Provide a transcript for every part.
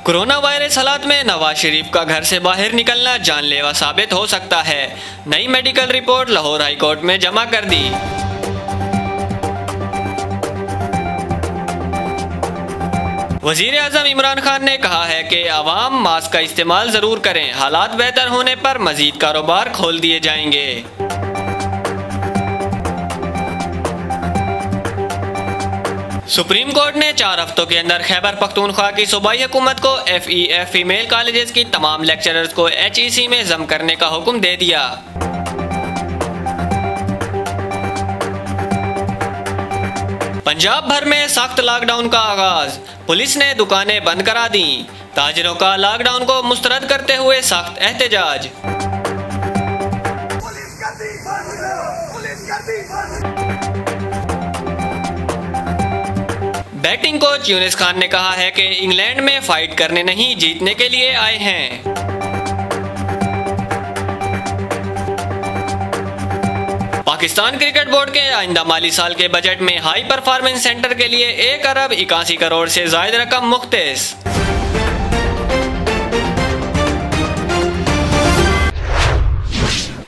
Corona virus हालात में नवाज शरीफ का घर से बाहर निकलना जानलेवा साबित हो सकता है। नई medical report Lahore high court में जमा कर दी। वजीर आजम इमरान खान ने कहा है कि आवाम मास्क का इस्तेमाल जरूर करें, हालात बेहतर होने पर मजीद कारोबार खोल दिए जाएंगे। सुप्रीम कोर्ट ने 4 हफ्तों के अंदर खैबर पख्तूनख्वा की सूबाई हुकूमत को FEF फीमेल कॉलेजेस की तमाम लेक्चरर्स को HEC में जम करने का हुक्म दे दिया। पंजाब भर में सख्त लॉकडाउन का आगाज, पुलिस ने दुकानें बंद करा दी। ताजिरों का लॉकडाउन को मुस्तरद करते हुए सख्त एहतजाज। बैटिंग कोच यूनिस खान ने कहा है कि इंग्लैंड में फाइट करने नहीं, जीतने के लिए आए हैं। पाकिस्तान क्रिकेट बोर्ड के आइंदा माली साल के बजट में हाई परफॉर्मेंस सेंटर के लिए 1 अरब 81 करोड़ से जायद रकम मुख्तस।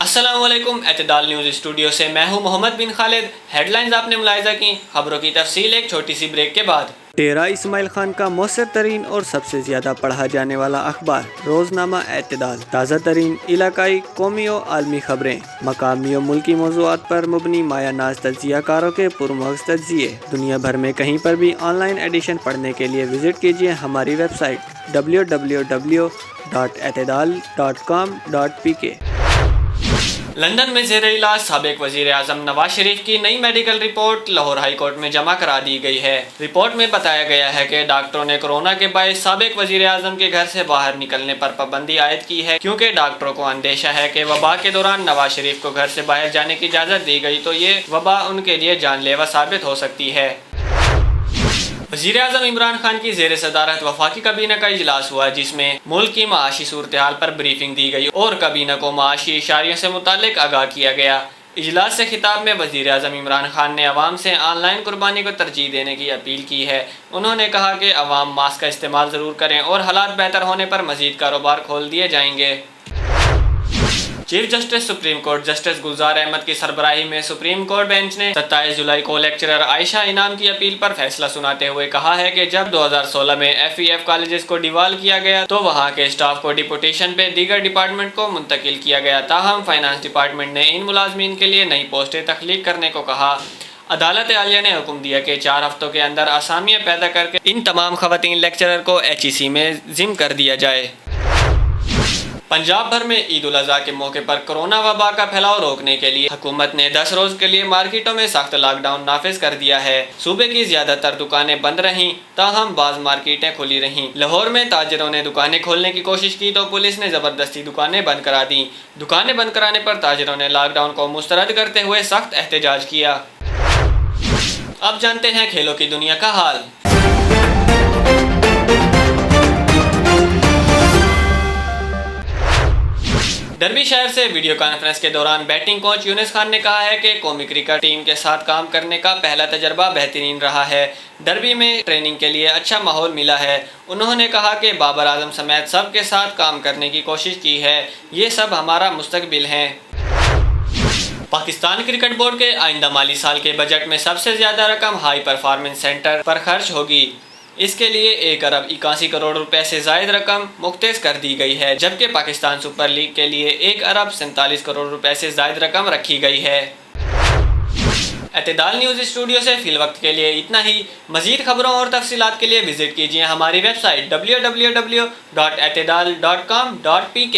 अस्सलामुअलैकुम, एतदाल न्यूज़ स्टूडियो से मैं हूं मोहम्मद बिन खालिद। हेडलाइंस आपने मुलाहिजा की, खबरों की तफसील एक छोटी सी ब्रेक के बाद। डेरा इस्माइल खान का मौसर तरीन और सबसे ज्यादा पढ़ा जाने वाला अखबार रोजनामा एतदाल, ताज़ा तरीन इलाकाई, कौमी और आलमी खबरें, मकामी और मुल्की मौज़ूआत पर मुबनी माया नाज तज्जियाकारों के पुरमग़ज़ तज्जिये। दुनिया भर में कहीं पर भी ऑनलाइन एडिशन पढ़ने के लिए विजिट कीजिए हमारी वेबसाइट www.etedal.com.pk। लंदन में ज़ेर इलाज साबिक वज़ीर आज़म नवाज शरीफ की नई medical report Lahore high court में जमा करा दी गई है। रिपोर्ट में बताया गया है कि डॉक्टरों ने कोरोना के बायस साबिक वज़ीर आज़म के घर से बाहर निकलने पर पाबंदी आयद की है, क्योंकि डॉक्टरों को अंदेशा है कि वबा के दौरान नवाज शरीफ को घर से बाहर जाने की इजाज़त दी गई तो ये वबा उनके लिए जानलेवा साबित हो सकती है। वज़ीर आज़म इमरान खान की ज़ेर सदारत वफाकी काबीना का इजलास हुआ, जिसमें मुल्क की माशी सूरत हाल पर ब्रीफिंग दी गई और काबीना को माशी इशारियों से मुतालिक आगाह किया गया। इजलास से खिताब में वज़ीर आज़म इमरान खान ने अवाम से ऑनलाइन कुर्बानी को तरजीह देने की अपील की है। उन्होंने कहा कि अवाम मास्क का इस्तेमाल ज़रूर करें और हालात बेहतर होने पर मज़ीद कारोबार खोल दिए जाएंगे। Chief justice supreme court justice Gulzar Ahmed की सरबराही में सुप्रीम कोर्ट बेंच ने 27 जुलाई को लेक्चरर आयशा इनाम की अपील पर फैसला सुनाते हुए कहा है कि जब 2016 में FEF कॉलेजेस को डिवाल किया गया तो वहां के स्टाफ को डिपोटेशन पे दीगर डिपार्टमेंट को मुंतकिल किया गया। ताहम फाइनेंस डिपार्टमेंट ने इन मुलाजमीन के लिए नई पोस्टें तख्लीक करने को कहा। अदालत आलिया ने हुक्म दिया कि 4 हफ्तों के अंदर आसामियाँ पैदा करके इन तमाम खवातीन लेक्चरर को HEC में जिम कर दिया जाए। पंजाब भर में ईद उल अज़हा के मौके पर कोरोना वबा का फैलाव रोकने के लिए हुकूमत ने 10 रोज के लिए मार्केटों में सख्त लॉकडाउन नाफिज कर दिया है। सूबे की ज्यादातर दुकानें बंद रहीं, ताहम बाज मार्केटें खुली रहीं। लाहौर में ताजिरों ने दुकानें खोलने की कोशिश की तो पुलिस ने जबरदस्ती दुकानें बंद करा दी। दुकानें बंद कराने पर ताजिरों ने लॉकडाउन को मुस्तरद करते हुए सख्त एहतजाज किया। अब जानते हैं खेलों की दुनिया का हाल। डर्बी शहर से वीडियो कॉन्फ्रेंस के दौरान बैटिंग कोच यूनिस खान ने कहा है कि कौमी क्रिकेट टीम के साथ काम करने का पहला तजर्बा बेहतरीन रहा है। डर्बी में ट्रेनिंग के लिए अच्छा माहौल मिला है। उन्होंने कहा कि बाबर आजम समेत सब के साथ काम करने की कोशिश की है, ये सब हमारा मुस्तकबिल है। पाकिस्तान क्रिकेट बोर्ड के आइंदा माली साल के बजट में सबसे ज्यादा रकम हाई परफॉर्मेंस सेंटर पर खर्च होगी। इसके लिए 1 अरब 81 करोड़ रुपए से जायद रकम मुख्तस कर दी गई है, जबकि पाकिस्तान सुपर लीग के लिए 1 अरब 47 करोड़ रुपए से जायद रकम रखी गई है। एतदाल न्यूज़ स्टूडियो से फिल वक्त के लिए इतना ही। मजीद खबरों और तफसीलात के लिए विजिट कीजिए हमारी वेबसाइट www.etedal.com.pk।